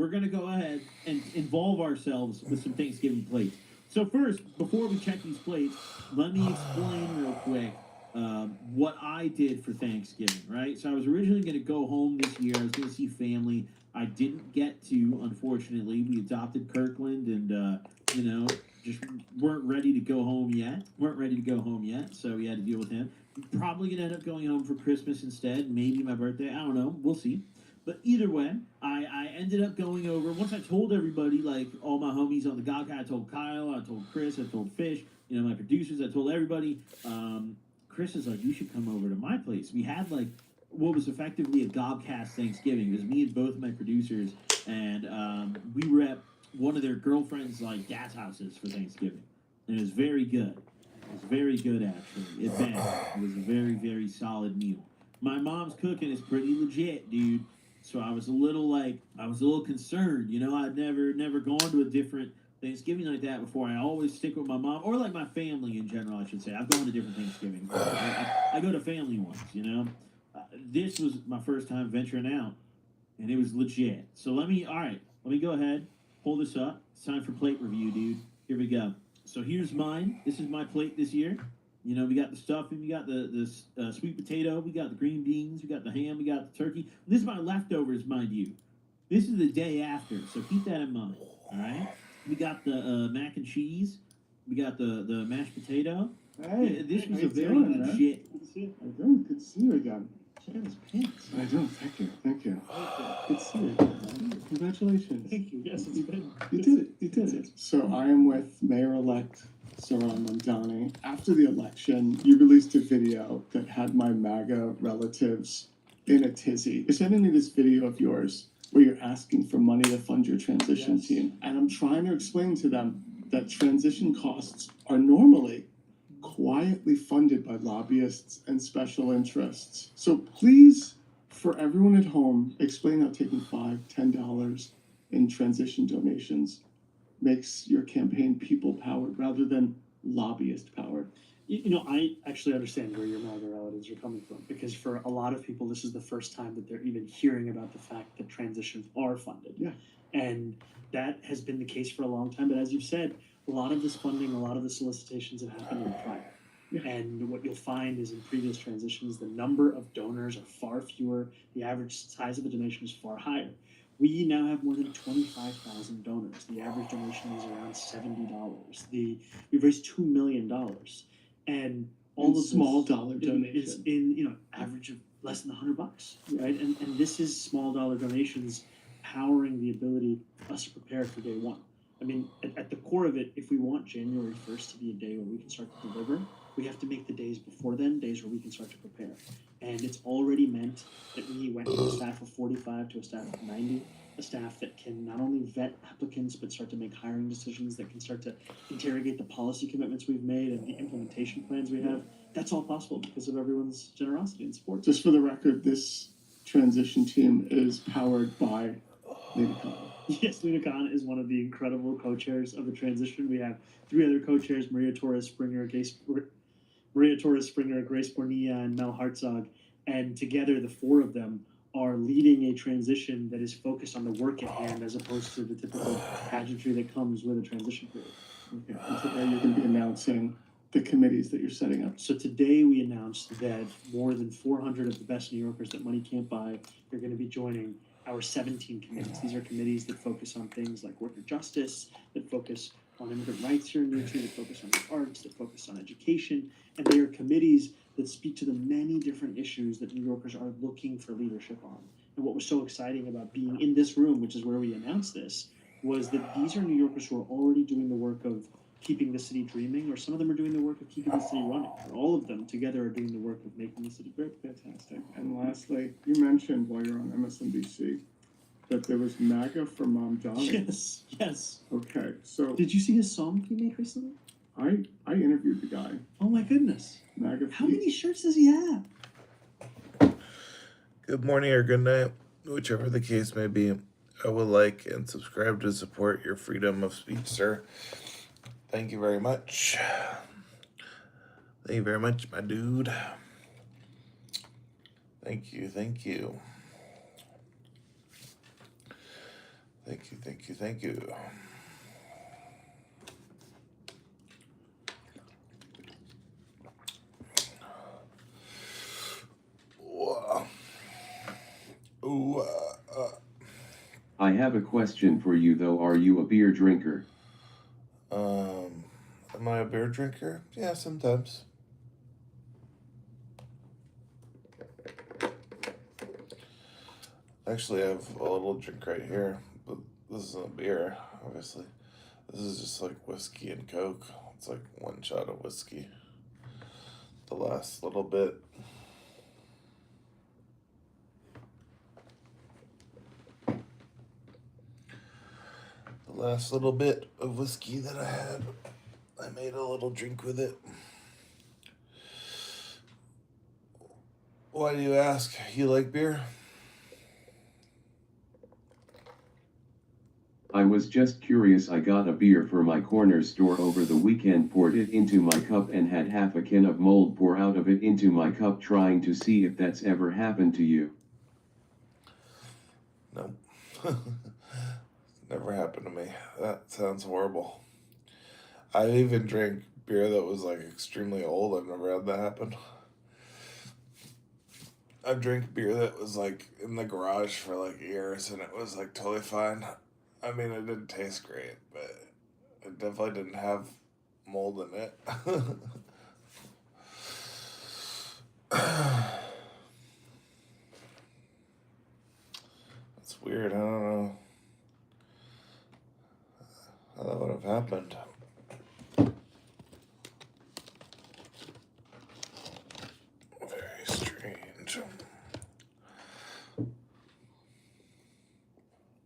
we're going to go ahead and involve ourselves with some Thanksgiving plates. So first, before we check these plates, let me explain real quick what I did for Thanksgiving, right? So I was originally going to go home this year. I was going to see family. I didn't get to, unfortunately. We adopted Kirkland and, just weren't ready to go home yet. So we had to deal with him. Probably going to end up going home for Christmas instead. Maybe my birthday. I don't know. We'll see. But either way, I ended up going over. Once I told everybody, like all my homies on the Godcat, I told Kyle, I told Chris, I told Fish, my producers, I told everybody. Chris is like, you should come over to my place. We had like what was effectively a Gobcast Thanksgiving. It was me and both of my producers, and we were at one of their girlfriends' like dad's houses for Thanksgiving, and it was very good. It was very good actually. It banged. It was a very very solid meal. My mom's cooking is pretty legit, dude. So I was a little concerned. I'd never gone to a different Thanksgiving like that before. I always stick with my mom, or like my family in general, I should say. I've gone to different Thanksgivings. I go to family ones. This was my first time venturing out, and it was legit. So let me go ahead, pull this up. It's time for plate review, dude. Here we go. So here's mine. This is my plate this year. We got the stuffing, we got the sweet potato, we got the green beans, we got the ham, we got the turkey. This is my leftovers, mind you. This is the day after, so keep that in mind. All right. We got the mac and cheese. We got the mashed potato. Hey, this was how a you very doing, legit. Good to see you. I do. Good to see you again. Check out his pants. I do. Thank you. Thank you. Good to see you again. Congratulations. Thank you. Yes, it's been. You did it. You did it. So I am with Mayor-elect Saran Mamdani. After the election, you released a video that had my MAGA relatives in a tizzy. You're sending me this video of yours where you're asking for money to fund your transition team. And I'm trying to explain to them that transition costs are normally quietly funded by lobbyists and special interests. So please, for everyone at home, explain how taking $5, $10 in transition donations makes your campaign people-powered rather than lobbyist-powered. I actually understand where your MAGA relatives are coming from, because for a lot of people, this is the first time that they're even hearing about the fact that transitions are funded. Yeah. And that has been the case for a long time. But as you've said, a lot of this funding, a lot of the solicitations have happened in private. Yeah. And what you'll find is in previous transitions, the number of donors are far fewer. The average size of the donation is far higher. We now have more than 25,000 donors. The average donation is around $70. We've raised $2 million. And all of small this dollar is donations in average of less than $100, right? And this is small dollar donations powering the ability for us to prepare for day one. I mean, at the core of it, if we want January 1st to be a day where we can start to deliver, we have to make the days before then days where we can start to prepare. And it's already meant that we went from a staff of 45 to a staff of 90, a staff that can not only vet applicants, but start to make hiring decisions, that can start to interrogate the policy commitments we've made and the implementation plans we have. That's all possible because of everyone's generosity and support. Just for the record, this transition team is powered by Lena Khan. Yes, Lena Khan is one of the incredible co-chairs of the transition. We have three other co-chairs, Maria Torres Springer, Grace Bornia, and Mel Hartzog. And together, the four of them are leading a transition that is focused on the work at hand as opposed to the typical pageantry that comes with a transition period. Okay. And today you're going to be announcing the committees that you're setting up. So today we announced that more than 400 of the best New Yorkers that money can't buy are going to be joining our 17 committees. These are committees that focus on things like worker justice, that focus on immigrant rights here in New York City, that focus on the arts, that focus on education, and they are committees that speak to the many different issues that New Yorkers are looking for leadership on. And what was so exciting about being in this room, which is where we announced this, was that these are New Yorkers who are already doing the work of keeping the city dreaming, or some of them are doing the work of keeping the city running. And all of them together are doing the work of making the city great. Fantastic. And lastly, you mentioned while you're on MSNBC that there was MAGA for Mamdani. Yes. Okay, so Did you see his song he made recently? I interviewed the guy. Oh my goodness. MAGA. How many shirts does he have? Good morning or good night, whichever the case may be. I would like and subscribe to support your freedom of speech, sir. Thank you very much. Thank you very much, my dude. Thank you. Thank you, thank you, thank you. Wow. Ooh, I have a question for you though. Are you a beer drinker? am I a beer drinker? Yeah, sometimes. Actually, I have a little drink right here, but this isn't beer, obviously. This is just like whiskey and Coke. It's like one shot of whiskey. The last little bit. The last little bit of whiskey that I had, I made a little drink with it. Why do you ask? You like beer? I was just curious. I got a beer for my corner store over the weekend, poured it into my cup and had half a can of mold pour out of it into my cup, trying to see if that's ever happened to you. No. Never happened to me. That sounds horrible. I even drank beer that was like extremely old. I've never had that happen. I've drank beer that was like in the garage for like years and it was like totally fine. I mean, it didn't taste great, but it definitely didn't have mold in it. That's weird. I don't know how that would have happened. Very strange.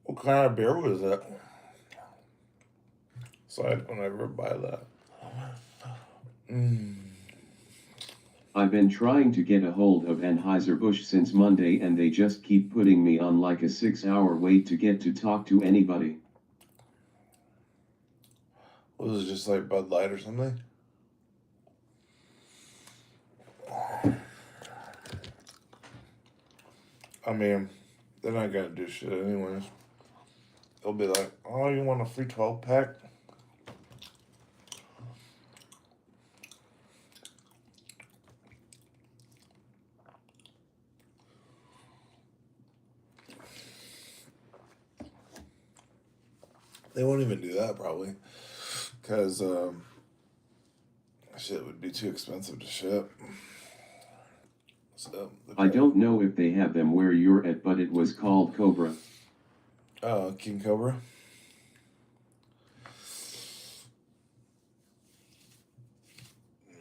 What kind of beer was it? So I don't ever buy that. I've been trying to get a hold of Anheuser-Busch since Monday and they just keep putting me on like a 6-hour wait to get to talk to anybody. Was it just like Bud Light or something? I mean, they're not gonna do shit anyways. They'll be like, oh, you want a free 12-pack? They won't even do that probably. Because shit would be too expensive to ship. So, I don't know if they have them where you're at, but it was called Cobra. Oh, King Cobra?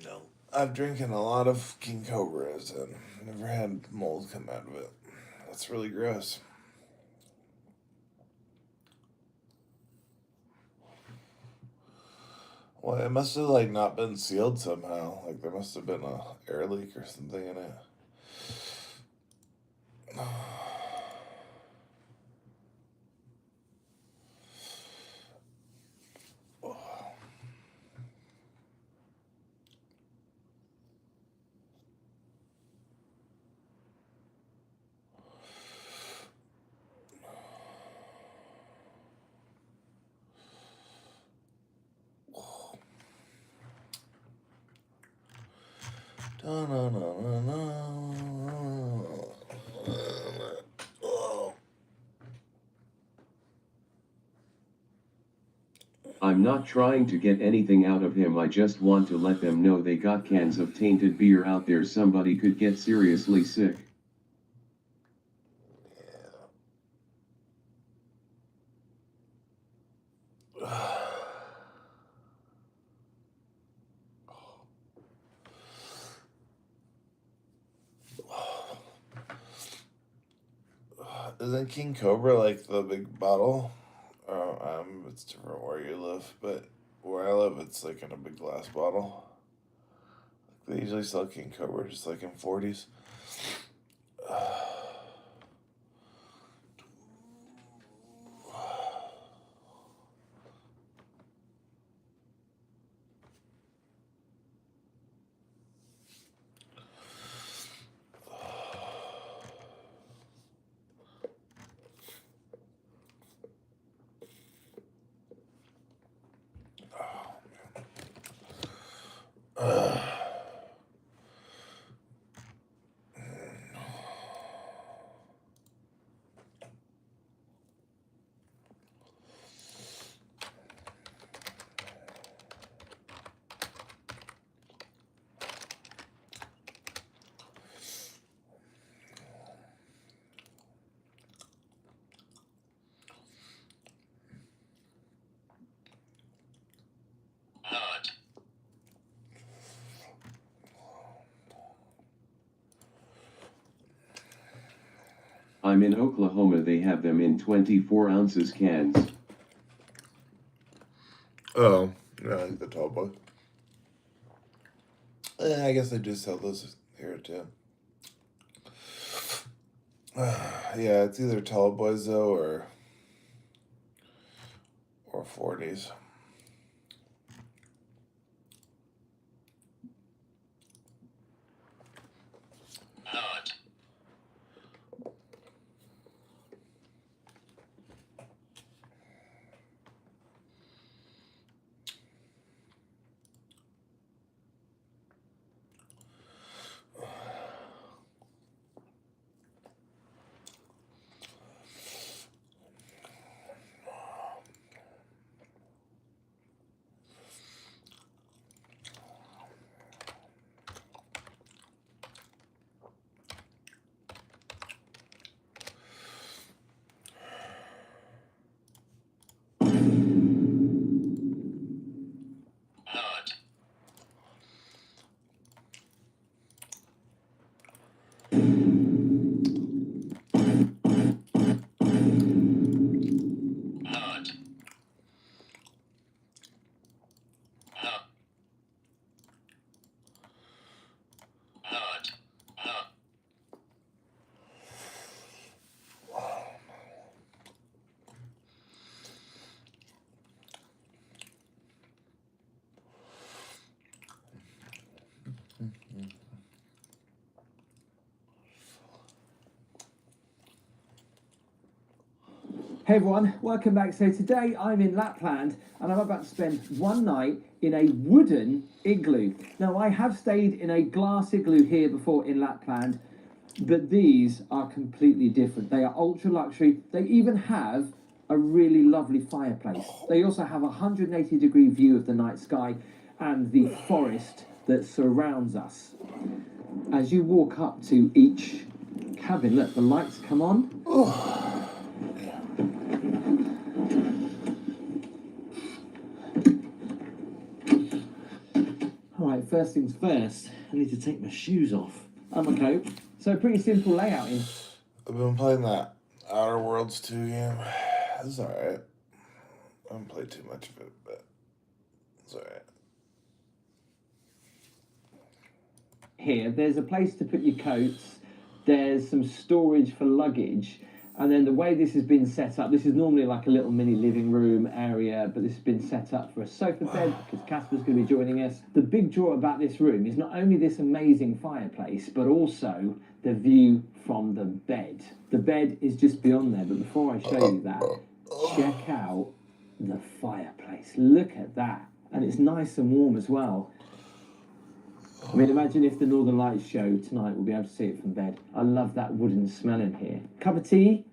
No. I've drinking a lot of King Cobras and never had mold come out of it. That's really gross. Well, it must have like not been sealed somehow. Like there must have been a air leak or something in it. I'm not trying to get anything out of him, I just want to let them know they got cans of tainted beer out there. Somebody could get seriously sick. Isn't King Cobra like the big bottle? It's different where you live, but where I live, it's like in a big glass bottle. They usually sell King Cobra just like in 40s. I'm in Oklahoma. They have them in 24 ounces cans. Oh, yeah, I like the tall boy. I guess they do sell those here too. Yeah, it's either tall boys though or 40s. Hey everyone, welcome back. So today I'm in Lapland and I'm about to spend one night in a wooden igloo. Now I have stayed in a glass igloo here before in Lapland, but these are completely different. They are ultra luxury. They even have a really lovely fireplace. They also have a 180-degree view of the night sky and the forest that surrounds us. As you walk up to each cabin, look, the lights come on. Alright, first things first, I need to take my shoes off and my coat. So pretty simple layout in. I've been playing that Outer Worlds 2 game. It's alright. I haven't played too much of it, but it's alright. Here, there's a place to put your coats, there's some storage for luggage, and then the way this has been set up, this is normally like a little mini living room area, but this has been set up for a sofa bed because Casper's going to be joining us. The big draw about this room is not only this amazing fireplace, but also the view from the bed. The bed is just beyond there, but before I show you that, check out the fireplace. Look at that. And it's nice and warm as well. I mean, imagine if the Northern Lights show tonight, we'll be able to see it from bed. I love that wooden smell in here. Cup of tea.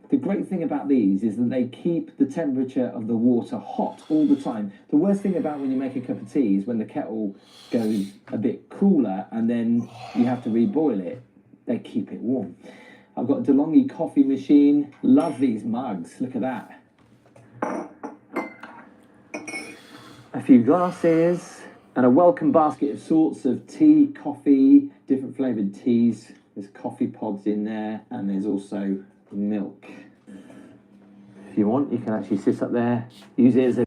The great thing about these is that they keep the temperature of the water hot all the time. The worst thing about when you make a cup of tea is when the kettle goes a bit cooler and then you have to reboil it. They keep it warm. I've got a DeLonghi coffee machine. Love these mugs. Look at that. A few glasses. And a welcome basket of sorts of tea, coffee, different flavoured teas. There's coffee pods in there, and there's also milk. If you want, you can actually sit up there, use it as a